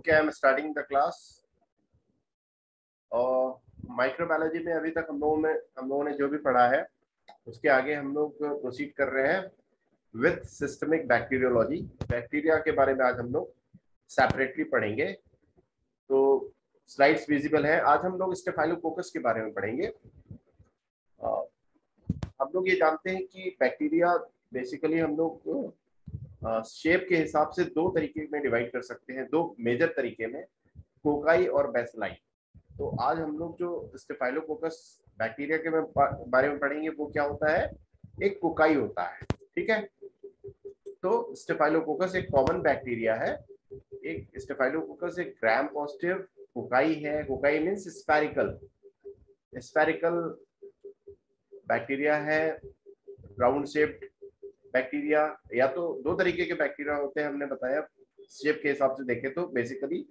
Okay, I am starting the class. और microbiology में अभी तक हम लोगों ने जो भी पढ़ा है उसके आगे हम लोग प्रोसीड कर रहे हैं विथ सिस्टमिक बैक्टीरियोलॉजी। बैक्टीरिया के बारे में आज हम लोग सेपरेटली पढ़ेंगे। तो स्लाइड्स विजिबल है। आज हम लोग स्टेफाइलोकोकस के बारे में पढ़ेंगे। हम लोग ये जानते हैं कि बैक्टीरिया बेसिकली हम लोग शेप के हिसाब से दो तरीके में डिवाइड कर सकते हैं, दो मेजर तरीके में, कोकाई और बेसिलाई। तो आज हम लोग जो स्टेफाइलोकोकस बैक्टीरिया के बारे में पढ़ेंगे वो क्या होता है, एक कोकाई होता है। ठीक है, तो स्टेफाइलोकोकस एक कॉमन बैक्टीरिया है। एक स्टेफाइलोकोकस एक ग्राम पॉजिटिव कोकाई है। कोकाई मीन्स स्फेरिकल बैक्टीरिया है, राउंड शेप्ड बैक्टीरिया। या तो दो तरीके के बैक्टीरिया होते हैं, हमने बताया शेप के हिसाब से देखें तो बेसिकली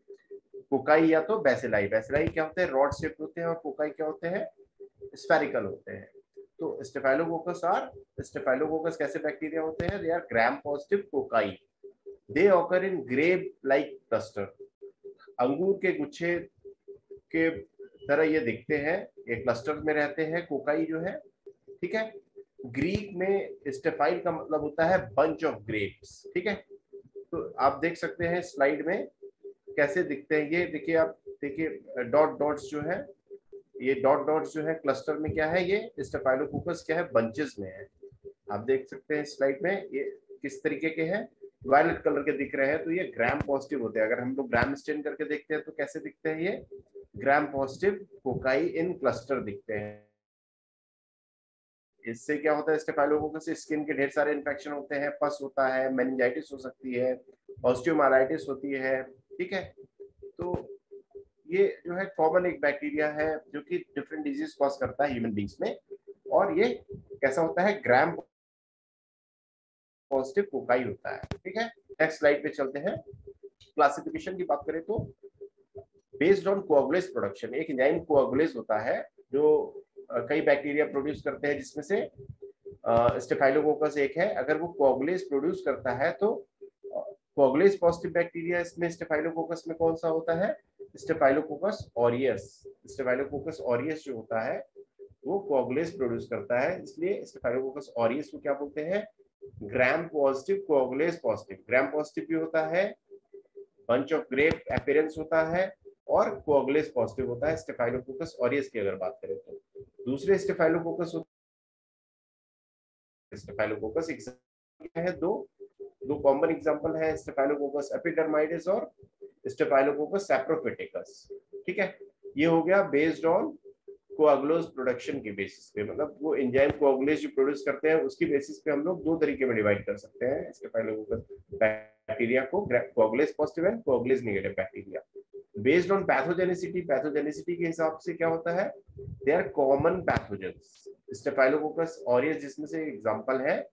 कोकाई या तो बेसिलाई। बेसिलाई क्या होते हैं, रॉड शेप होते हैं, और कोकाई क्या होते हैं, स्फेरिकल होते हैं। तो स्टेफाइलोकोकस कैसे बैक्टीरिया होते हैं, they are gram positive cocci. They occur in grape like cluster. अंगूर के गुच्छे के तरह ये दिखते हैं, ये क्लस्टर में रहते हैं कोकाई जो है। ठीक है, ग्रीक में स्टेफाइल का मतलब होता है बंच ऑफ ग्रेप्स। ठीक है, तो आप देख सकते हैं स्लाइड में कैसे दिखते हैं। ये देखिए, आप देखिए डॉट डॉट्स जो है, ये डॉट डॉट्स जो है क्लस्टर में क्या है, ये स्टेफाइलोकोकस क्या है, बंचेस में है। आप देख सकते हैं स्लाइड में ये किस तरीके के हैं, वायलेट कलर के दिख रहे हैं, तो ये ग्राम पॉजिटिव होते हैं। अगर हम लोग ग्राम स्टेन करके देखते हैं तो कैसे दिखते हैं, ये ग्राम पॉजिटिव कोकाई इन क्लस्टर दिखते हैं। इससे क्या होता है, स्टेफाइलोकोकस से स्किन के ढेर सारे इन्फेक्शन होते हैं, पस होता है, मेनिंजाइटिस हो सकती है, ऑस्टियोमाइलाइटिस होती है। ठीक है, तो ये जो है कॉमन एक बैक्टीरिया है जो कि डिफरेंट डिजीज कॉज करता है ह्यूमन बींग्स में। और ये कैसा होता है, ग्राम पॉजिटिव कोकाई होता है। ठीक है, नेक्स्ट स्लाइड पे चलते हैं। क्लासिफिकेशन की बात करें तो बेस्ड ऑन कोआगुलेज प्रोडक्शन, एक एंजाइम कोआगुलेज होता है जो कई बैक्टीरिया प्रोड्यूस करते हैं, जिसमें से स्टेफाइलोकोकस एक है। अगर वो कोआगुलेज प्रोड्यूस करता है तो कोआगुलेज पॉजिटिव बैक्टीरिया इसमें स्टेफाइलोकोकस में कौन सा होता है, स्टेफाइलोकोकस ऑरियस। स्टेफाइलोकोकस ऑरियस जो होता है वो कोआगुलेज प्रोड्यूस करता है, इसलिए स्टेफाइलोकोकस ऑरियस को क्या बोलते हैं, gram positive कोआगुलेज positive. Gram positive भी होता है, बंच ऑफ ग्रेप अपीयरेंस होता है, और कोआगुलेज पॉजिटिव होता है स्टेफाइलोकोकस ऑरियस की अगर बात करें तो। दूसरे स्टेफाइलोकोकस है, दो कॉमन एग्जांपल है, स्टेफाइलोकोकस एपिडर्माइडिस और स्टेफाइलोकोकस सैप्रोफिटिकस। ठीक है, ये हो गया बेस्ड ऑन कोआगुलेज प्रोडक्शन के बेसिस पे, मतलब वो एंजाइम कोआगुलेज जो प्रोड्यूस करते हैं उसकी बेसिस पे हम लोग दो तरीके में डिवाइड कर सकते हैं स्टेफाइलोकोकस बैक्टीरिया को, coagulase positive and coagulase negative bacteria. Based on pathogenicity, pathogenicity के हिसाब से क्या होता है, they are common pathogens. Staphylococcus aureus जिसमें से एग्जांपल है,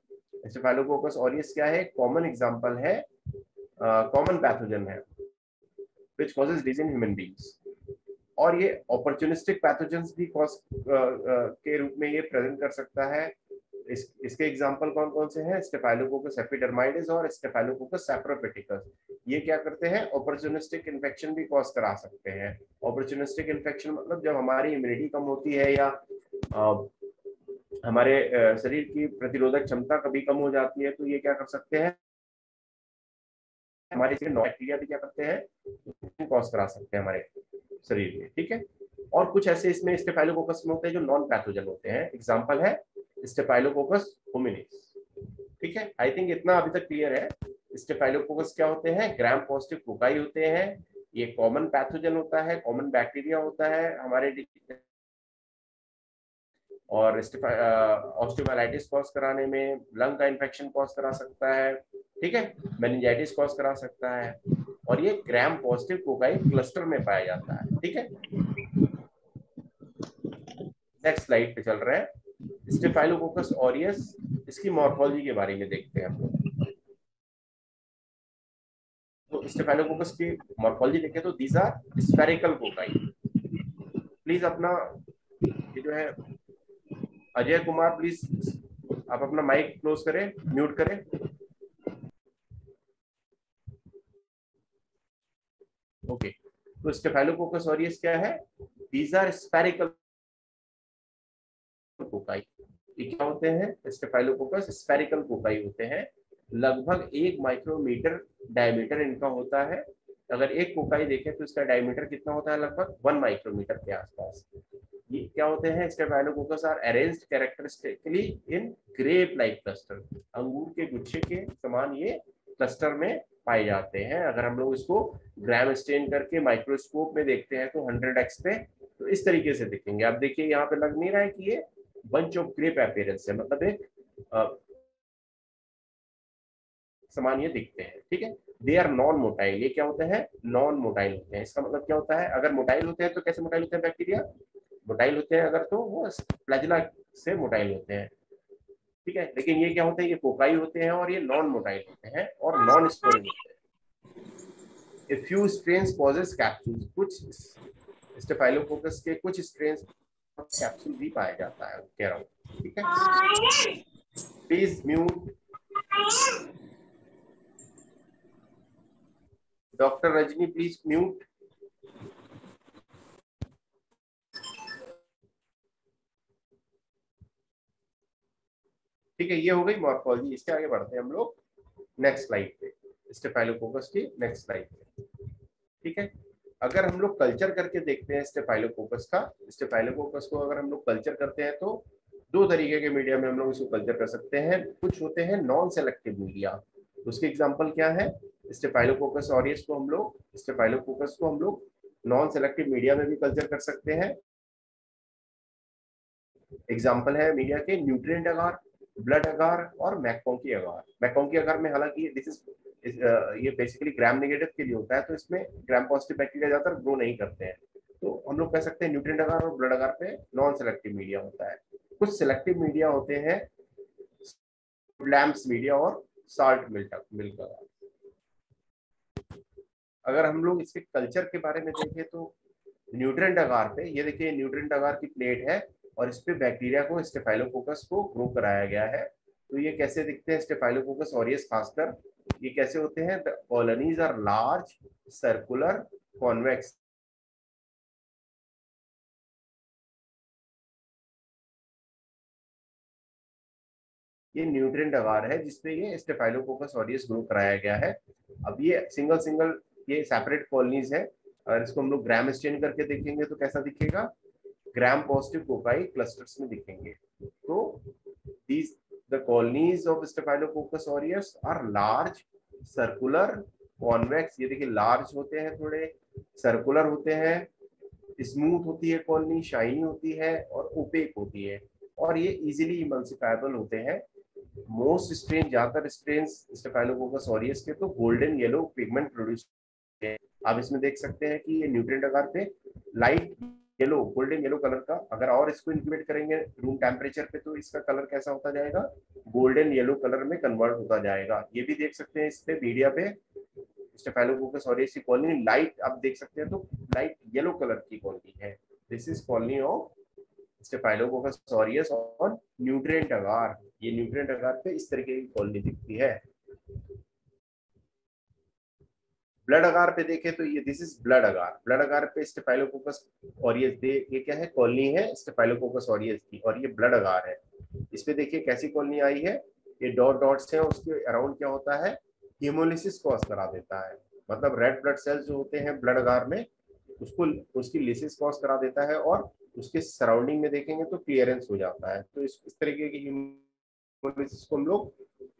स्टेफाइलोकोकस ऑरियस क्या है, कॉमन एग्जांपल है, कॉमन पैथोजन है which causes disease in human beings. और ये अपॉर्चुनिस्टिक पैथोजेंस भी कॉज के रूप में ये प्रेजेंट कर सकता है। इसके एग्जांपल कौन कौन से हैं, स्टेफाइलोकोकस एपिडर्माइडिस और स्टेफाइलोकोकस सैप्रोफिटिकस। ये क्या करते हैं, अपॉर्चुनिस्टिक इन्फेक्शन भी कॉज करा सकते हैं। अपॉर्चुनिस्टिक इन्फेक्शन मतलब जब हमारी इम्यूनिटी कम होती है या हमारे शरीर की प्रतिरोधक क्षमता कभी कम हो जाती है, तो ये क्या कर सकते हैं, हमारे बैक्टीरिया भी क्या करते हैं, कॉज करा सकते हैं हमारे शरीर में। ठीक है, और कुछ ऐसे इसमें स्टेफाइलोकोकस में होते हैं जो नॉन पैथोजन होते हैं, एग्जांपल है स्टेफाइलोकोकस होमिनिस। ठीक है, आई थिंक इतना अभी तक क्लियर है। स्टेफाइलोकोकस क्या होते हैं, ग्राम पॉजिटिव कोकाई होते हैं, ये कॉमन पैथोजन होता है, कॉमन बैक्टीरिया होता है हमारे, और ऑस्टियोमाइलाइटिस कॉज कराने में, लंग का इन्फेक्शन कॉज करा सकता है। ठीक है, मेनिंजाइटिस कॉज करा सकता है, और ये ग्राम पॉजिटिव कोकाई क्लस्टर में पाया जाता है। ठीक है, नेक्स्ट स्लाइड पे चल रहे हैं। स्टेफाइलोकोकस ऑरियस, इसकी मॉर्फोलॉजी के बारे में देखते हैं हम लोग। तो स्टेफाइलोकोकस की मॉर्फोलॉजी देखें तो these are spherical cocci. Please अपना ये जो है अजय कुमार, प्लीज आप अपना माइक क्लोज करें, म्यूट करें। ओके, तो स्टेफाइलोकोकस ऑरियस क्या है? These are spherical cocci. ये क्या होते हैं? स्टेफाइलोकोकस स्फेरिकल कोकाई होते हैं, लगभग 1 माइक्रोमीटर डायमीटर इनका होता है। अगर एक कोकाई देखें तो इसका डायमीटर कितना होता है? लगभग 1 माइक्रोमीटर के आसपास। ये क्या होते हैं? Staphylococcus are arranged characteristically in grape like cluster. अंगूर के गुच्छे के समान ये क्लस्टर में पाए जाते हैं। अगर हम लोग इसको ग्राम स्टेन करके माइक्रोस्कोप में देखते हैं तो 100x पे तो इस तरीके से दिखेंगे। आप देखिए यहाँ पे लग नहीं रहा है कि ये बंच ऑफ ग्रेप अपीयरेंस है, मतलब एक समान ये दिखते हैं। ठीक है, दे आर नॉन मोटाइल। ये क्या होते हैं? नॉन मोटाइल होते हैं। इसका मतलब क्या होता है? अगर मोटाइल होते हैं तो कैसे मोटाइल होते हैं बैक्टीरिया? मोटाइल होते हैं अगर तो वो फ्लैजिला से मोटाइल होते हैं। ठीक है, लेकिन ये क्या होते हैं? ये कोकाई होते हैं और ये नॉन मोटाइल होते हैं और नॉन स्पोरिंग होते हैं। A few strains causes capsules। कुछ स्टेफाइलोकोकस के कुछ स्ट्रेन कैप्सूल भी पाया जाता है, कह रहा हूँ। ठीक है, please mute. Doctor Rajni please mute. ठीक है, ये हो गई मॉर्फोलॉजी। इसके आगे बढ़ते हैं हम लोग नेक्स्ट स्लाइड पे, स्टेफाइलोकोकस की नेक्स्ट स्लाइड पे। ठीक है, अगर हम लोग कल्चर करके देखते हैं स्टेफाइलोकोकस का, स्टेफाइलोकोकस को अगर हम लोग कल्चर करते हैं तो दो तरीके के मीडिया में हम लोग इसको कल्चर कर सकते हैं। कुछ होते हैं नॉन सेलेक्टिव मीडिया, उसके एग्जांपल क्या है? स्टेफाइलोकोकस ऑरियस को हम लोग, स्टेफाइलोकोकस को हम लोग नॉन सेलेक्टिव मीडिया में भी कल्चर कर सकते हैं। एग्जाम्पल है मीडिया के न्यूट्रिएंट अगार, ब्लड अगार और मैककोंकी अगार। मैककोंकी अगार में हालांकि दिस इज ये बेसिकली ग्राम नेगेटिव के लिए होता है, तो इसमें ग्राम पॉजिटिव बैक्टीरिया ज्यादातर ग्रो नहीं करते हैं। तो हम लोग कह सकते हैं न्यूट्रिएंट अगार और ब्लड अगार पे नॉन सेलेक्टिव मीडिया होता है। कुछ सिलेक्टिव मीडिया होते हैं, लैम्प्स मीडिया और साल्ट मिल्क अगार। अगर हम लोग इसके कल्चर के बारे में देखें तो न्यूट्रिएंट अगार पे, ये देखिए न्यूट्रिएंट अगार की प्लेट है और इस पे बैक्टीरिया को, स्टेफाइलोकोकस को ग्रो कराया गया है। तो ये कैसे दिखते हैं? स्टेफाइलोकोकस ऑरियस खासकर ये कैसे होते हैं? The colonies are large, circular, convex. ये न्यूट्रिएंट अगार है जिसपे ये स्टेफाइलोकोकस ऑरियस ग्रो कराया गया है। अब ये सिंगल सिंगल ये सेपरेट कॉलोनीज है। और इसको हम लोग ग्राम स्टेन करके देखेंगे तो कैसा दिखेगा? ग्राम पॉजिटिव कोकाई क्लस्टर्स में दिखेंगे। तो these the colonies of Staphylococcus aureus are large, circular, convex। ये देखिए लार्ज होते हैं, थोड़े सर्कुलर होते हैं, स्मूथ होती है कॉलोनी, शाइनी होती है और ओपेक होती है और ये इजीली इमल्सिफाइबल होते हैं। मोस्ट स्ट्रेन, ज्यादातर स्ट्रेन स्टेफाइलोकोकस ऑरियस के तो गोल्डन येलो पिगमेंट प्रोड्यूस। आप इसमें देख सकते हैं कि ये न्यूट्रिएंट आकार पे light yellow, golden yellow colour का, अगर और इसको इंक्यूबेट करेंगे रूम टेम्परेचर पे तो इसका कलर कैसा होता जाएगा? गोल्डन येलो कलर में कन्वर्ट होता जाएगा। ये भी देख सकते हैं इस पे मीडिया पे स्टेफाइलोकोकस ऑरियस की कॉलोनी लाइट, आप देख सकते हैं तो लाइट येलो कलर की कॉलोनी है। This is colony of staphylococcus aureus on nutrient agar. ये न्यूट्रिएंट अगार पे इस तरीके की कॉलोनी दिखती है। ब्लड अगार पे देखें तो ये this is blood agar. Blood agar पे स्टेफाइलोकोकस ऑरियस, ये क्या है? कॉलोनी है स्टेफाइलोकोकस ऑरियस की और ये ब्लड अगार है। इस पे देखिए कैसी कॉलोनी आई है? ये डॉट डॉट्स हैं, उसके अराउंड क्या होता है? हीमोलिसिस कॉज करा देता है। मतलब रेड ब्लड सेल्स जो होते हैं ब्लड अगार में, उसको उसकी लिसिस कॉज करा देता है और उसके सराउंडिंग में देखेंगे तो क्लियरेंस हो जाता है। तो इस तरीके की हीमोलिसिस को हम लोग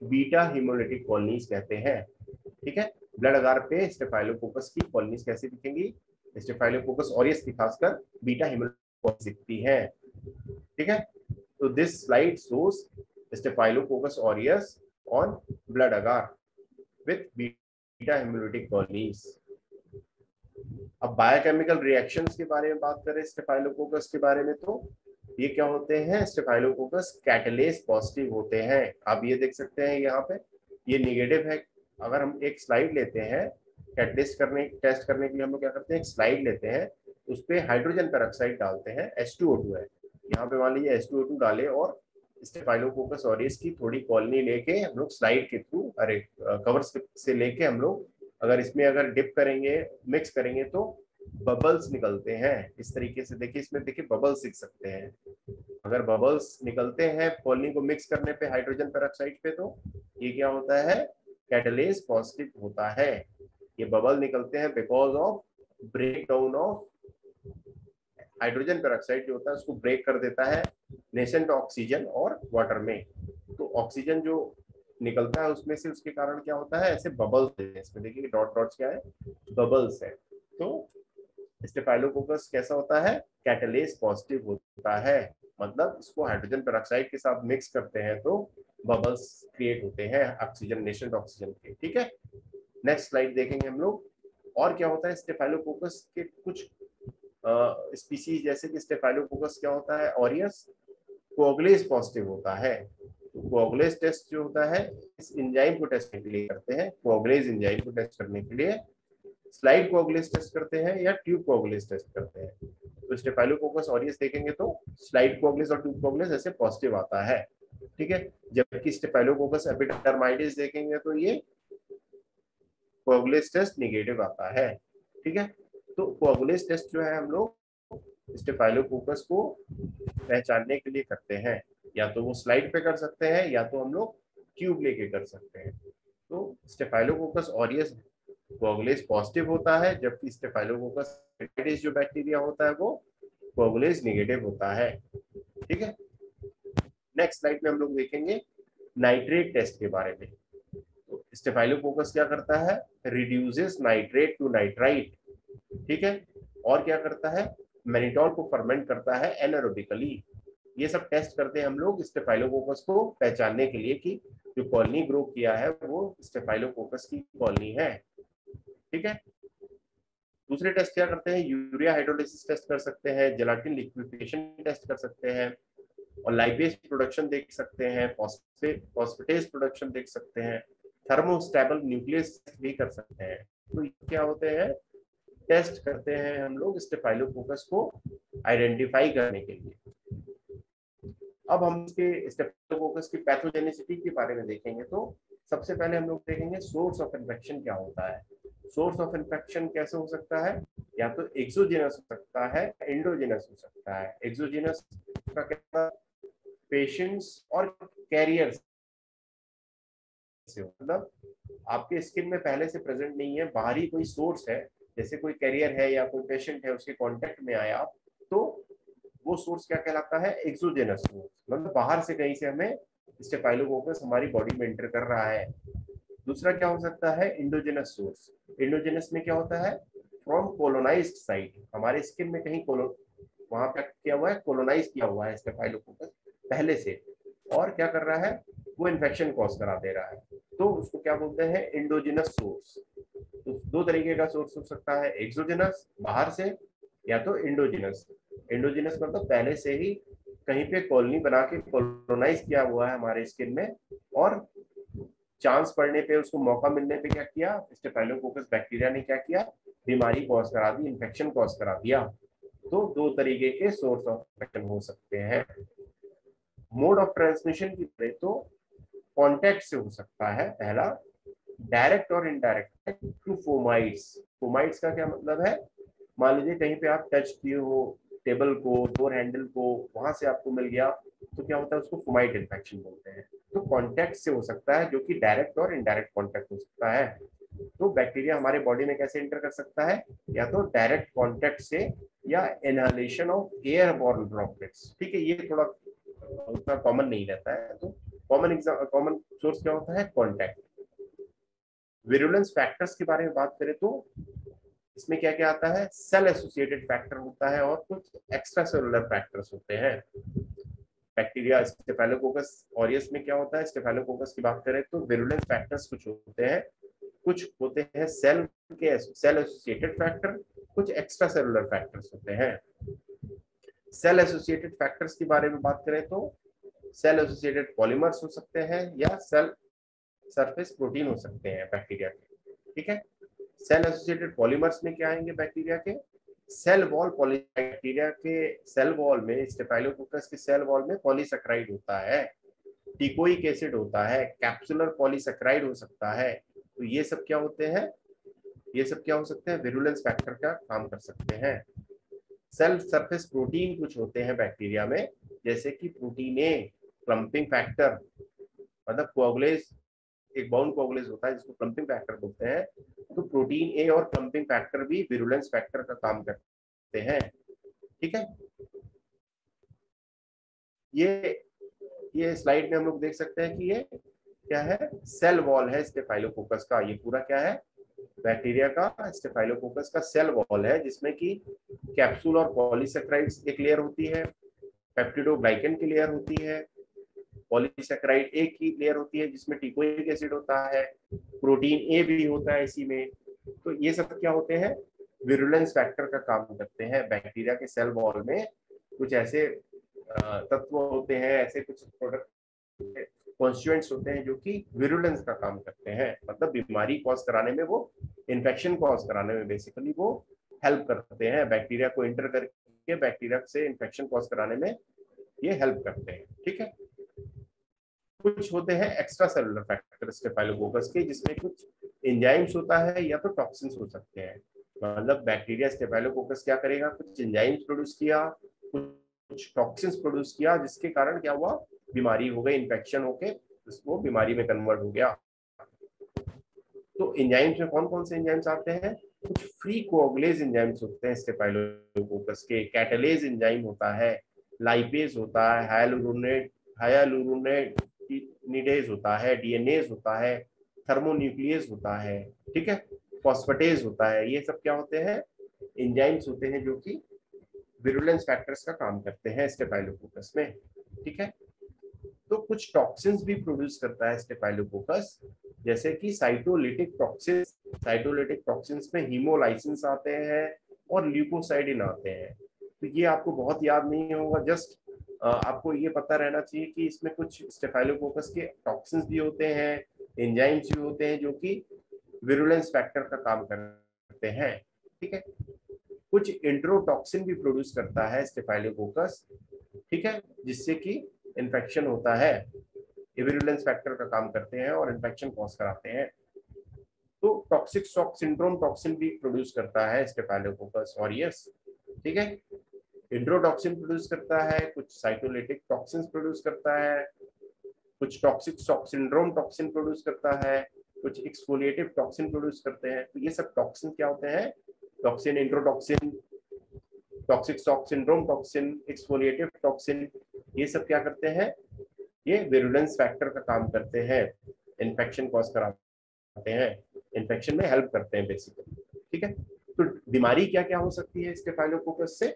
बीटा हीमोलिटिक कॉलोनीज कहते हैं। ठीक है, ब्लड अगार पे स्टेफाइलोकोकस की कॉलोनीज कैसे दिखेंगी? स्टेफाइलोकोकस ऑरियस की खासकर बीटा हीमोलिटिक दिखती है। ठीक है, तो this slide shows staphylococcus aureus on blood agar with beta haemolytic colonies. अब बायोकेमिकल रिएक्शंस के बारे में बात करें स्टेफाइलोकोकस के बारे में तो ये क्या होते हैं? स्टेफाइलोकोकस कैटलेस पॉजिटिव होते हैं। आप ये देख सकते हैं यहाँ पे ये निगेटिव है। अगर हम एक स्लाइड लेते हैं कैटलिस्ट टेस्ट करने के लिए हम लोग क्या करते हैं? एक स्लाइड लेते हैं, उस पर हाइड्रोजन पेरोक्साइड डालते हैं, H2O2 है यहाँ पे, मान लीजिए H2O2 डाले और स्टेफाइलोकोकस ऑरियस की थोड़ी कॉलोनी लेके हम लोग स्लाइड के थ्रू, अरे कवर से लेके हम लोग अगर इसमें अगर डिप करेंगे, मिक्स करेंगे तो बबल्स निकलते हैं। इस तरीके से देखिए, इसमें देखिए बबल्स दिख सकते हैं। अगर बबल्स निकलते हैं कॉलोनी को मिक्स करने पे हाइड्रोजन पेरोक्साइड पे, तो ये क्या होता है, कैटलिस्ट पॉजिटिव होता है। ये बबल निकलते हैं because of break down of hydrogen peroxide, जो होता है उसको ब्रेक कर देता है नेसेंट ऑक्सीजन और वाटर में। तो ऑक्सीजन जो निकलता है उसमें से, उसके कारण क्या होता है, ऐसे बबल्स है। इसमें देखिए डॉट डॉट्स क्या है, बबल्स है। तो स्टेफाइलोकोकस कैसा होता है, कैटलिस्ट पॉजिटिव होता है, मतलब इसको हाइड्रोजन पेरोक्साइड के साथ मिक्स करते हैं तो बबल्स क्रिएट होते हैं ऑक्सीजन, नेसेंट ऑक्सीजन के। ठीक है, नेक्स्ट स्लाइड देखेंगे हम लोग। और क्या होता है स्टेफाइलोकोकस के कुछ स्पीसीज, जैसे कि स्टेफाइलोकोकस क्या होता है, ऑरियस कोअगुलेज पॉजिटिव होता है। कोअगुलेज टेस्ट जो होता है इस एंजाइम को टेस्ट करने के लिए करते हैं, कोअगुलेज एंजाइम को टेस्ट करने के लिए स्लाइड कोअगुलेज टेस्ट करते हैं या ट्यूब कोअगुलेज टेस्ट करते हैं। तो स्टेफाइलोकोकस ऑरियस देखेंगे तो स्लाइड कोअगुलेज और ट्यूब कोअगुलेज ऐसे पॉजिटिव आता है। ठीक है, जबकि स्टेफाइलोकोकस एपिडर्माइटिस देखेंगे तो ये कोअगुलेज टेस्ट नेगेटिव आता है। ठीक है, तो कोअगुलेज टेस्ट जो है हम लोग स्टेफाइलोकोकस को पहचानने के लिए करते हैं, या तो वो स्लाइड पे कर सकते हैं या तो हम लोग ट्यूब लेके कर सकते हैं। तो स्टेफाइलोकोकस ऑरियस कोअगुलेज पॉजिटिव होता है, जबकि स्टेफाइलोकोकस एपिडर्माइटिस जो बैक्टीरिया होता है वो कोअगुलेज नेगेटिव होता है। ठीक है, नेक्स्ट स्लाइड में हम लोग देखेंगे नाइट्रेट टेस्ट के बारे में। तो स्टेफाइलोकोकस क्या करता है, रिड्यूसेस नाइट्रेट टू नाइट्राइट। ठीक है, और क्या करता है, मैनिटॉल को फर्मेंट करता है एनारोबिकली। ये सब टेस्ट करते हैं हम लोग स्टेफाइलोकोकस को पहचानने के लिए कि जो कॉलोनी ग्रो किया है वो स्टेफाइलोकोकस की कॉलोनी है। ठीक है, दूसरे टेस्ट क्या करते हैं, यूरिया हाइड्रोलिसिस टेस्ट कर सकते हैं, जेलाटिन लिक्विफिकेशन टेस्ट कर सकते हैं, और लाइपेज प्रोडक्शन देख सकते हैं, फॉस्फेटेज प्रोडक्शन देख सकते हैं, थर्मोस्टेबल न्यूक्लियस भी कर सकते हैं। तो ये क्या होते हैं, टेस्ट करते हैं हम लोग स्टेफाइलोकोकस को आइडेंटिफाई करने के लिए। अब हम इसके स्टेफाइलोकोकस की पैथोजेनिसिटी के बारे में देखेंगे। तो सबसे पहले हम लोग देखेंगे सोर्स ऑफ इन्फेक्शन क्या होता है। सोर्स ऑफ इन्फेक्शन कैसे हो सकता है, या तो एक्सोजेनस हो सकता है, एंडोजेनस हो सकता है। एक्सोजेनस का क्या, पेशेंट्स और कैरियर्स से, मतलब आपके स्किन में पहले से प्रेजेंट नहीं है, बाहरी कोई सोर्स है, जैसे कोई कैरियर है या कोई पेशेंट है उसके कांटेक्ट में आया आप, तो वो सोर्स क्या कहलाता है, एक्सोजेनस सोर्स। मतलब बाहर से कहीं से हमें स्टेफाइलोकोकस हमारी बॉडी में एंटर कर रहा है। दूसरा क्या हो सकता है, इंडोजेनस सोर्स। इंडोजेनस में क्या होता है, फ्रॉम कोलोनाइज्ड साइट, हमारे स्किन में कहीं वहां पे क्या हुआ है, कोलोनाइज किया हुआ है स्टेफाइलोकोकस पहले से, और क्या कर रहा है, वो इन्फेक्शन कॉज करा दे रहा है, तो उसको क्या बोलते हैं, इंडोजेनस सोर्स। तो दो तरीके का सोर्स हो सकता है, एक्सोजेनस बाहर से, या तो इंडोजेनस। इंडोजेनस मतलब पहले से ही कहीं पे कॉलोनी बना के कोलोनाइज किया हुआ है हमारे स्किन में, और चांस पड़ने पे, उसको मौका मिलने पे क्या किया, स्टेफाइलोकोकस बैक्टीरिया ने क्या किया, बीमारी कॉज करा दी, इन्फेक्शन कॉज करा दिया। तो दो तरीके के सोर्स ऑफ इन्फेक्शन हो सकते हैं। मोड ऑफ ट्रांसमिशन की करें तो कॉन्टेक्ट से हो सकता है पहला, डायरेक्ट और इनडायरेक्ट थ्रू फोमाइट्स। फोमाइट्स का क्या मतलब है, मान लीजिए कहीं पे आप टच किए हो टेबल को, डोर हैंडल को, वहां से आपको मिल गया, तो क्या होता है, उसको फोमाइट इन्फेक्शन बोलते हैं। तो कॉन्टेक्ट से हो सकता है, जो कि डायरेक्ट और इनडायरेक्ट कॉन्टेक्ट हो सकता है। तो बैक्टीरिया हमारे बॉडी में कैसे एंटर कर सकता है, या तो डायरेक्ट कॉन्टेक्ट से, या इनहेलेशन ऑफ एयरबॉर्न ड्रॉपलेट्स। ठीक है, ये थोड़ा उतना कॉमन नहीं रहता है, तो कॉमन सोर्स क्या होता है, कॉन्टेक्ट। विरुलेंस फैक्टर्स के बारे में बात करें तो इसमें क्या क्या आता है, सेल एसोसिएटेड फैक्टर होता है और कुछ एक्स्ट्रा सेलुलर फैक्टर्स होते हैं। बैक्टीरिया स्टेफाइलोकोकस ऑरियस में क्या होता है, स्टेफाइलोकोकस की बात करें तो विरुलेंस फैक्टर्स कुछ होते हैं, कुछ होते हैं सेल एसोसिएटेड फैक्टर, कुछ एक्स्ट्रा सेलुलर फैक्टर्स होते हैं। सेल एसोसिएटेड फैक्टर्स के बारे में बात करें तो सेल एसोसिएटेड पॉलीमर्स हो सकते हैं, या सेल सरफेस प्रोटीन हो सकते हैं बैक्टीरिया के। ठीक है, सेल एसोसिएटेड पॉलीमर्स में क्या आएंगे, बैक्टीरिया के सेल वॉल बैक्टीरिया के सेल वॉल में, स्टेफाइलोकोकस के सेल वॉल में पॉलीसैकेराइड होता है, टिकोइक एसिड होता है, कैप्सुलर पॉलीसैकेराइड हो सकता है। तो ये सब क्या होते हैं, ये सब क्या हो सकते हैं, विरुलेंस फैक्टर का काम कर सकते हैं। सेल सरफेस प्रोटीन कुछ होते हैं बैक्टीरिया में, जैसे कि प्रोटीन ए, क्लम्पिंग फैक्टर, मतलब कोअगुलेज, एक बाउंड कोअगुलेज होता है जिसको क्लम्पिंग फैक्टर बोलते हैं। तो प्रोटीन ए और क्लम्पिंग फैक्टर भी विरुलेंस फैक्टर का काम करते हैं। ठीक है, ये स्लाइड में हम लोग देख सकते हैं कि ये क्या है, सेल वॉल है स्टेफाइलोकोकस का। ये पूरा क्या है, बैक्टीरिया का स्टेफाइलोकोकस का सेल वॉल है, जिसमें कि कैप्सूल और पॉलीसेक्राइड्स एक लेयर होती है, पेप्टिडोग्लाइकन की लेयर होती है, पॉलीसेक्राइड एक की लेयर होती है जिसमें टिकोइक एसिड होता है, प्रोटीन ए भी होता है इसी में। तो ये सब क्या होते हैं, विरुलेंस फैक्टर का काम करते हैं। बैक्टीरिया के सेल वॉल में कुछ ऐसे तत्व होते हैं, ऐसे कुछ प्रोडक्ट कॉन्स्टिट्यूएंट्स होते हैं जो कि विरुलेंस का काम करते हैं, मतलब बीमारी कॉज कराने में, वो इन्फेक्शन कॉज कराने में बेसिकली वो हेल्प करते हैं। बैक्टीरिया को इंटर करके बैक्टीरिया से इन्फेक्शन कॉज कराने में ये हेल्प करते हैं। ठीक है, कुछ होते हैं एक्स्ट्रा सेलुलर फैक्टर स्टेफाइलोकोकस के, जिसमें कुछ एंजाइम्स होता है या तो टॉक्सिन्स हो सकते हैं। मतलब बैक्टीरिया स्टेफाइलोकोकस क्या करेगा, कुछ एंजाइम्स प्रोड्यूस किया, कुछ टॉक्सिन्स प्रोड्यूस किया, जिसके कारण क्या हुआ, बीमारी हो गई, इन्फेक्शन होके वो बीमारी में कन्वर्ट हो गया। तो एंजाइम्स में कौन कौन से एंजाइम्स आते हैं, कुछ फ्री कोअगुलेज एंजाइम्स होते हैं स्टेफाइलोकोकस के, कैटालेज एंजाइम होता है, लाइपेज होता है, हायालुरोनेडेज होता है, डीएनएज होता है, थर्मोन्यूक्लियस होता है, ठीक है, फॉस्फेटेज होता है। ये सब क्या होते हैं, एंजाइम्स होते हैं जो कि विरुलेंस फैक्टर्स का काम करते हैं स्टेफाइलोकोकस में। ठीक है, तो कुछ टॉक्सिन्स भी प्रोड्यूस करता है स्टेफाइलोकोकस, जैसे कि साइटोलिटिक टॉक्सिन्स। साइटोलिटिक टॉक्सिन्स में हीमोलाइसिन्स आते हैं और ल्यूकोसाइडिन आते हैं। तो ये आपको बहुत याद नहीं होगा, जस्ट आपको ये पता रहना चाहिए कि इसमें कुछ स्टेफाइलोकोकस के टॉक्सिन्स भी होते हैं, एंजाइम्स भी होते हैं जो कि विरुलेंस फैक्टर का काम करते हैं। ठीक है, कुछ इंट्रोटॉक्सिन भी प्रोड्यूस करता है स्टेफाइलोकोकस, ठीक है, जिससे कि इन्फेक्शन होता है। ये विरुलेंस फैक्टर का काम करते हैं और इन्फेक्शन कॉज कराते हैं। तो टॉक्सिक शॉक सिंड्रोम टॉक्सिन भी प्रोड्यूस करता है स्टेफाइलोकोकस, और यस, ठीक है, इंट्रोटॉक्सिन प्रोड्यूस करता है, कुछ साइटोलिटिक टॉक्सिन्स प्रोड्यूस करता है, कुछ toxic shock syndrome toxin produce करता है, कुछ एक्सफोलिएटिव टॉक्सिन प्रोड्यूस करते हैं। तो ये सब टॉक्सिन क्या होते हैं, toxin, enterotoxin, toxic shock syndrome toxin, exfoliative toxin, ये सब क्या करते हैं, ये विरुलेंस फैक्टर का काम करते हैं, इन्फेक्शन कॉज कराते हैं, इन्फेक्शन में हेल्प करते हैं बेसिकली। ठीक है, तो बीमारी क्या क्या हो सकती है स्टेफाइलोकोकस से,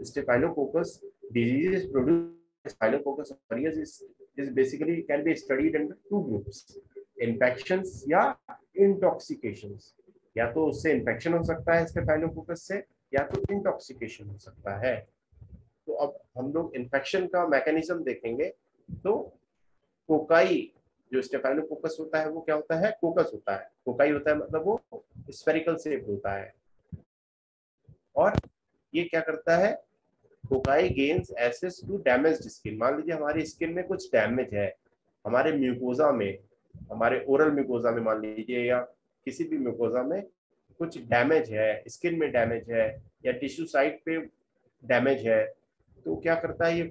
staphylococcus diseases produce staphylococcus aureus is basically can be studied under two groups, infections या intoxications। या तो उससे इन्फेक्शन हो सकता है स्टेफाइलोकोकस से, या तो इंटॉक्सिकेशन हो सकता है। तो अब हम लोग इन्फेक्शन का मैकेनिज्म देखेंगे। तो कोकाई जो स्टेफाइलोकोकस होता है वो क्या होता है, कोकस होता है, कोकाई होता है, मतलब वो स्फेरिकल शेप होता है। और ये क्या करता है, cocci gains access to damaged skin. मान लीजिए हमारी स्किन में कुछ डैमेज है, हमारे म्यूकोजा में, हमारे ओरल म्यूकोजा में मान लीजिए, या किसी भी म्यूकोजा में कुछ डैमेज है, स्किन में डैमेज है, या टिश्यू साइट पे डैमेज है, तो क्या करता है ये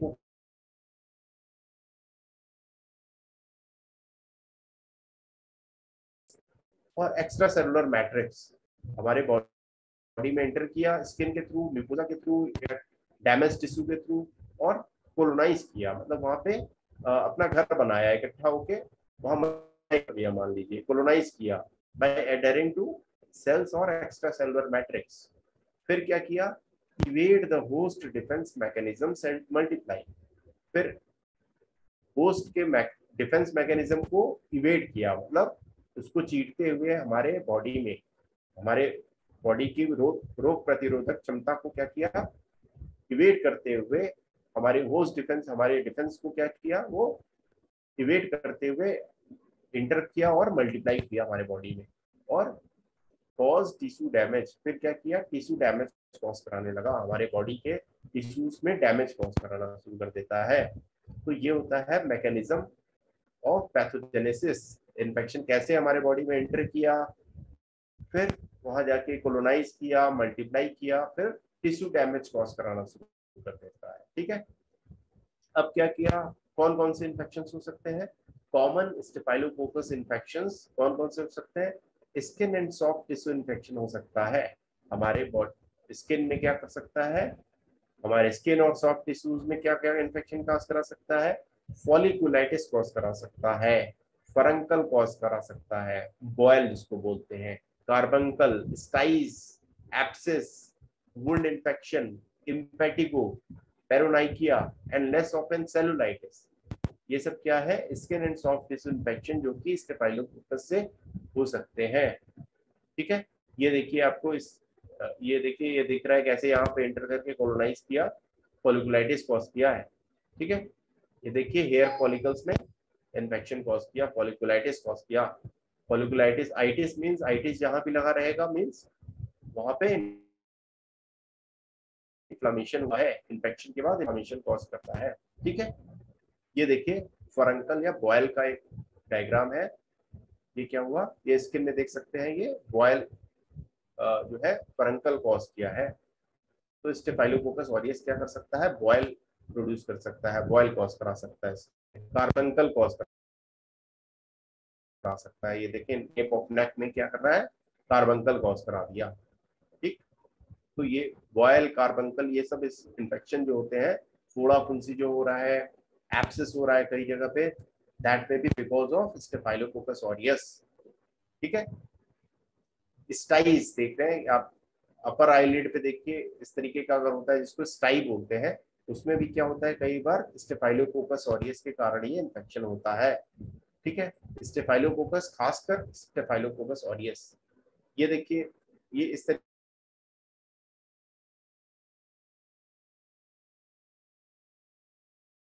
और एक्स्ट्रा सेलुलर मैट्रिक्स हमारे बॉडी में एंटर किया, स्किन के थ्रू, म्यूकोजा के थ्रू, डैमेज टिश्यू के थ्रू, और कोलोनाइज किया, मतलब वहां पे अपना घर बनाया इकट्ठा होके, वहां किया, मान लीजिए कोलोनाइज किया बाय एडहरिंग टू सेल्स और एक्स्ट्रा सेलुलर मैट्रिक्स। फिर क्या किया, evade the host defence mechanisms and multiply. फिर होस्ट के डिफेंस मैकेनिज्म को इवेड किया, मतलब उसको चीरते हुए हमारे बॉडी में, हमारे बॉडी की रोग प्रतिरोधक क्षमता को क्या किया, इवेट करते हुए, हमारे होस्ट डिफेंस, हमारे डिफेंस को क्या किया, वो इवेट करते हुए इंटर किया और मल्टीप्लाई किया हमारे बॉडी में, और कॉज टिश्यू डैमेज। फिर क्या किया, टिश्यू डैमेज कॉज कराने लगा, हमारे बॉडी के टिश्यूज में डैमेज कॉज कराना शुरू कर देता है। तो ये होता है मैकेनिज्म ऑफ पैथोजेनेसिस। इन्फेक्शन कैसे हमारे बॉडी में एंटर किया, फिर वहां जाके कोलोनाइज किया, मल्टीप्लाई किया, फिर टिश्यू डैमेज कॉज कराना शुरू कर देता है। ठीक है, अब क्या किया, कौन कौन से इन्फेक्शन हो सकते हैं, कॉमन स्टेफाइलोकोकस इन्फेक्शंस कौन कौन से हो सकते हैं, skin and soft tissue infection हो सकता है, हमारे बॉडी स्किन में क्या कर सकता है, हमारे स्किन और सॉफ्ट टिश्यूज में क्या क्या इन्फेक्शन कॉज करा सकता है, फॉलिकुलाइटिस कॉज करा सकता है, फरंकल कॉज करा सकता है, बॉयल जिसको बोलते हैं, carbuncle, styes, sepsis, wound infection, impetigo, paronychia and less often cellulitis. ये सब क्या है, skin and soft tissue infection जो कि स्टेफाइलोकोकस से हो सकते हैं। ठीक है, ये देखिए आपको ये देखिए, ये दिख रहा है कैसे यहाँ पे एंटर करके कोलोनाइज किया, फॉलिकुलाइटिस कॉज किया है। ठीक है, ये देखिए हेयर फॉलिकल्स में इन्फेक्शन कॉज किया, फॉलिकुलाइटिस कॉज किया। फॉलिकुलाइटिस आइटिस मींस आइटिस जहां भी लगा रहेगा मींस वहां पे इन्फ्लेमेशन हुआ है, इन्फेक्शन के बाद इन्फ्लेमेशन कॉज करता है। ठीक है, ये देखिए फरंकल या बॉयल का एक डायग्राम है, ये क्या हुआ, ये स्किन में देख सकते हैं, ये बॉयल जो है फरंकल कॉज किया है। तो स्टेफाइलोकोकस ऑरियस क्या कर सकता है, बॉयल प्रोड्यूस कर सकता है, बॉयल कॉज करा सकता है, कार्बंकल कॉज करा सकता है। ये देखिए नेक ऑफ नेक में क्या कर रहा है, कार्बंकल कॉज करा दिया। ठीक, तो ये बॉयल, कार्बंकल, ये सब इस इन्फेक्शन जो होते हैं, फोड़ा फुंसी जो हो रहा है, एब्सेस हो रहा है कई जगह पे, that may be because of staphylococcus aureus. ठीक है, स्टाइज देख रहे हैं आप, अपर आईलिड पे देखिए इस तरीके का अगर होता है जिसको स्टाई बोलते हैं, उसमें भी क्या होता है, कई बार स्टेफाइलोकोकस ऑरियस के कारण ही इन्फेक्शन होता है। ठीक है, स्टेफाइलोकोकस, खासकर स्टेफाइलोकोकस ऑरियस, ये देखिए ये इस तरीके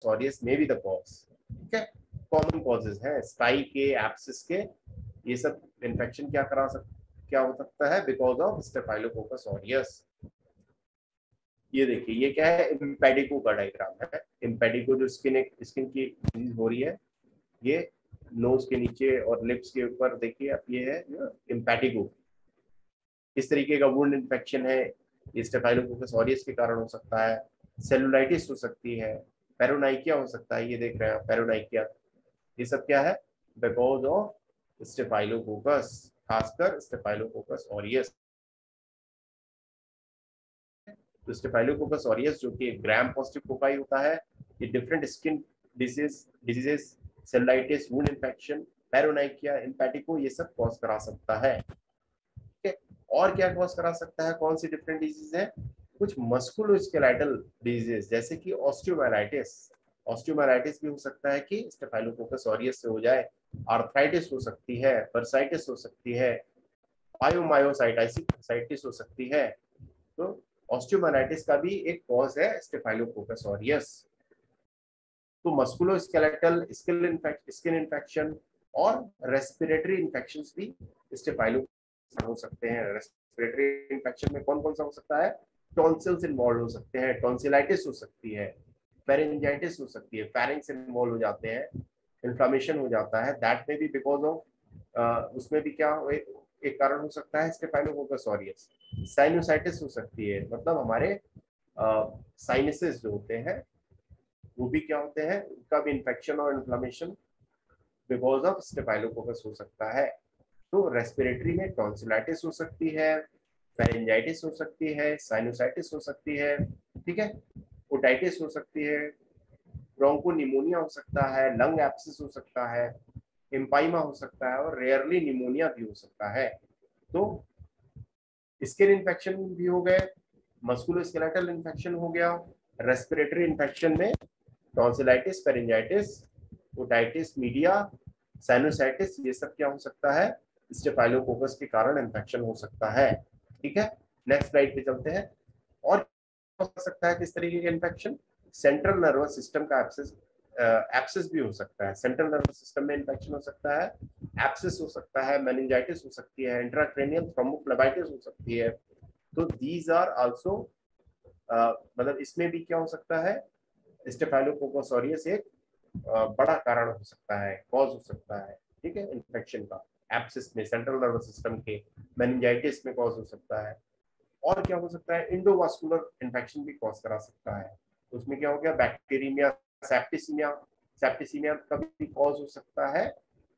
ऑरियस में भी द कॉज। ठीक है, कॉमन कॉजेज हैं स्टाई के, एब्सिस के, ये सब इन्फेक्शन क्या हो सकता है, बिकॉज ऑफ स्टेफाइलोकोकस ऑरियस। ये देखिए ये क्या है, इम्पेडिको का डायग्राम है। इम्पेडिको जो स्किन की डिजीज हो रही है, ये नोज के नीचे और लिप्स के ऊपर देखिए आप, ये है इम्पेडिको। इस तरीके का वुंड इन्फेक्शन है, ये स्टेफाइलोकोकस ऑरियस के कारण हो सकता है। सेलुलाइटिस हो सकती है, पेरोनाइकिया हो सकता है, ये देख रहे हैं पेरोनाइकिया, ये सब क्या है, बिकॉज ऑफ स्टेफाइलोकोकस, खासकर स्टेफाइलोकोकस ऑरियस। तो स्टेफाइलोकोकस ऑरियस जो कि ग्राम पॉजिटिव कोकाई होता है, ये different skin diseases, cellulitis, wound infection, paronychia, impetigo, ये सब कॉज करा सकता है। ठीक है, और क्या कॉज करा सकता है, कौन सी डिफरेंट डिजीज है, कुछ मस्कुलोस्केलेटल डिजीजेस जैसे कि ऑस्टियोमाइलाइटिस, ऑस्टियोमाइलाइटिस भी हो सकता है कि स्टेफाइलोकोकस ऑरियस से हो जाए, आर्थराइटिस हो सकती है, बर्साइटिस हो सकती है, पायोमायोसाइटिस हो सकती है। तो ऑस्टियोमाइलाइटिस का भी एक कॉज है स्टेफाइलोकोकस ऑरियस। तो मस्कुलोस्केलेटल, स्किन इन्फेक्शन और रेस्पिरेटरी इन्फेक्शंस भी स्टेफाइलोकोकस हो सकते हैं। रेस्पिरेटरी इन्फेक्शन में कौन कौन सा हो सकता है, टॉन्सिल्स इन्वॉल्व हो सकते हैं, टॉन्सिलाइटिस हो सकती है, फेरेंजाइटिस हो सकती है, फेरिंग्स इन्वॉल्व हो जाते हैं, इन्फ्लामेशन हो जाता है, दैट में भी बिकॉज ऑफ उसमें भी क्या एक कारण हो सकता है स्टेफाइलोकोकस ऑरियस। साइनोसाइटिस हो सकती है, मतलब हमारे साइनसेस जो होते हैं वो भी क्या होते हैं, उनका भी इन्फेक्शन और इन्फ्लामेशन बिकॉज ऑफ स्टेफाइलोकोकस हो सकता है। तो रेस्पिरेटरी में टॉन्सिलाइटिस हो सकती है, फेरेंजाइटिस हो सकती है, साइनोसाइटिस हो सकती है, ठीक है, ओटाइटिस हो सकती है, ब्रोंकोनिमोनिया हो सकता है, लंग एब्सिस हो सकता है, एम्पाइमा हो सकता है, और रेयरली निमोनिया भी हो सकता है। तो स्किन इन्फेक्शन भी हो गए, मस्कुलोस्केलेटल इन्फेक्शन हो गया, रेस्पिरेटरी इन्फेक्शन में tonsillitis, pharyngitis, otitis media, sinusitis, ये सब क्या हो सकता है, स्टेफाइलोकोकस के कारण इन्फेक्शन हो सकता है। ठीक है, नेक्स्ट स्लाइड पे चलते हैं। और हो सकता है किस तरीके का इन्फेक्शन, सेंट्रल नर्वस सिस्टम का एब्सेस, एब्सेस भी हो सकता है, सेंट्रल नर्वस सिस्टम में इन्फेक्शन हो सकता है, एब्सेस हो सकता है, मेनिंजाइटिस हो सकती है, इंट्राक्रेनियल थ्रोम्बोफ्लेबाइटिस हो सकती है। तो दीज आर आल्सो, मतलब इसमें भी क्या हो सकता है, स्टेफाइलोकोकस ऑरियस एक बड़ा कारण हो सकता है, कॉज हो सकता है, ठीक है, इन्फेक्शन का। एब्सिस में, सेंट्रल नर्वस सिस्टम के, मेनिंजाइटिस में कॉज हो सकता है। और क्या हो सकता है, इंडोवास्कुलर इन्फेक्शन भी कॉज करा सकता है। उसमें क्या हो गया, बैक्टीरिया, सेप्टिसीमिया, सेप्टिसीमिया का भी कॉज हो सकता है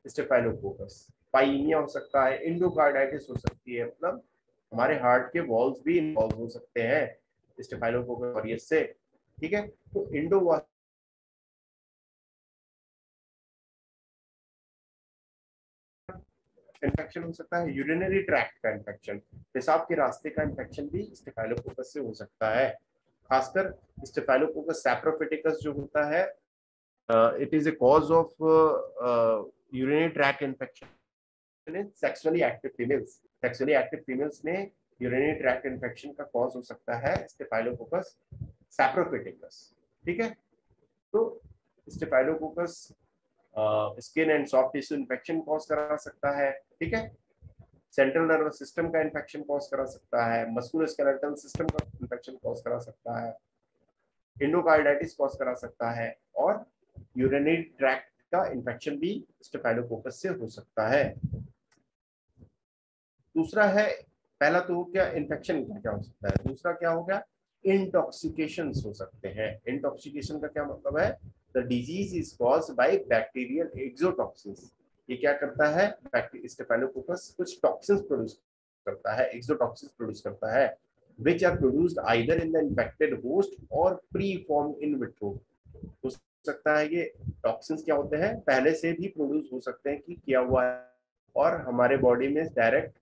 स्टेफाइलोकोकस। पाइमिया हो सकता है, इंडोकार्डाइटिस हो सकती है, मतलब हमारे हार्ट के वॉल्स भी इन्वॉल्व हो सकते हैं स्टेफाइलोकोकस ऑरियस से। ठीक है, तो इंडो इन्फेक्शन हो सकता है, यूरिनरी ट्रैक्ट का इन्फेक्शन, पेशाब के रास्ते का इन्फेक्शन भी स्टेफाइलोकोकस से हो सकता है। खासकर स्टेफाइलोकोकस सैप्रोफिटिकस जो होता है, it is a cause of urinary tract infection in sexually active females. Sexually active females में यूरिनरी ट्रैक्ट इन्फेक्शन का कॉज हो सकता है स्टेफाइलोकोकस सैप्रोफिटिकस। ठीक है, तो staphylococcus skin and soft tissue infection cause करा सकता है। ठीक है, सेंट्रल नर्वस सिस्टम का इन्फेक्शन कॉज करा सकता है, मस्कुलोस्केलेटल सिस्टम का इन्फेक्शन कॉज करा सकता है, इंडोकार्डाइटिस कॉज करा सकता है, और यूरिनरी ट्रैक्ट का इन्फेक्शन भी स्टेफाइलोकोकस से हो सकता है। दूसरा है, पहला तो क्या इन्फेक्शन क्या हो सकता है, दूसरा क्या हो गया, इंटॉक्सिकेशन हो सकते हैं। इंटॉक्सिकेशन का क्या मतलब है, the disease is caused by bacterial exotoxins. ये क्या करता है, स्टेफाइलोकोकस कुछ टॉक्सिन्स प्रोड्यूस करता है, एक्सोटॉक्सिन्स प्रोड्यूस करता है, which are produced either in the infected host or pre-formed in vitro। हो सकता है ये टॉक्सिन्स क्या होते हैं, पहले से भी प्रोड्यूस हो सकते हैं कि किया हुआ है, और हमारे बॉडी में डायरेक्ट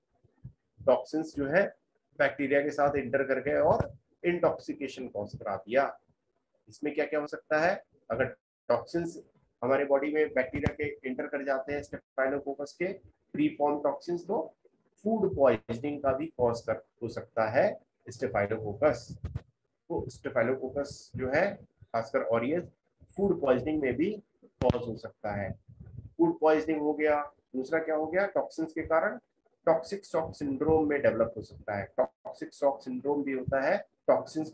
टॉक्सिन्स जो है बैक्टीरिया के साथ इंटर कर गए और इंटॉक्सिकेशन कॉज करा दिया। इसमें क्या क्या हो सकता है, अगर टॉक्सिन्स हमारे बॉडी में बैक्टीरिया के इंटर कर जाते हैं स्टेफाइलोकोकस के प्री फॉर्म टॉक्सिन्स, तो फूड पॉइजनिंग का भी कॉज कर हो सकता है स्टेफाइलोकोकस। तो स्टेफाइलोकोकस जो है खासकर ऑरियस, फूड पॉइजनिंग में भी कॉज हो सकता है। फूड पॉइजनिंग हो गया, दूसरा क्या हो गया, टॉक्सिन्स के कारण टॉक्सिक शॉक सिंड्रोम में डेवलप हो सकता है। टॉक्सिक शॉक सिंड्रोम भी होता है टॉक्सिन्स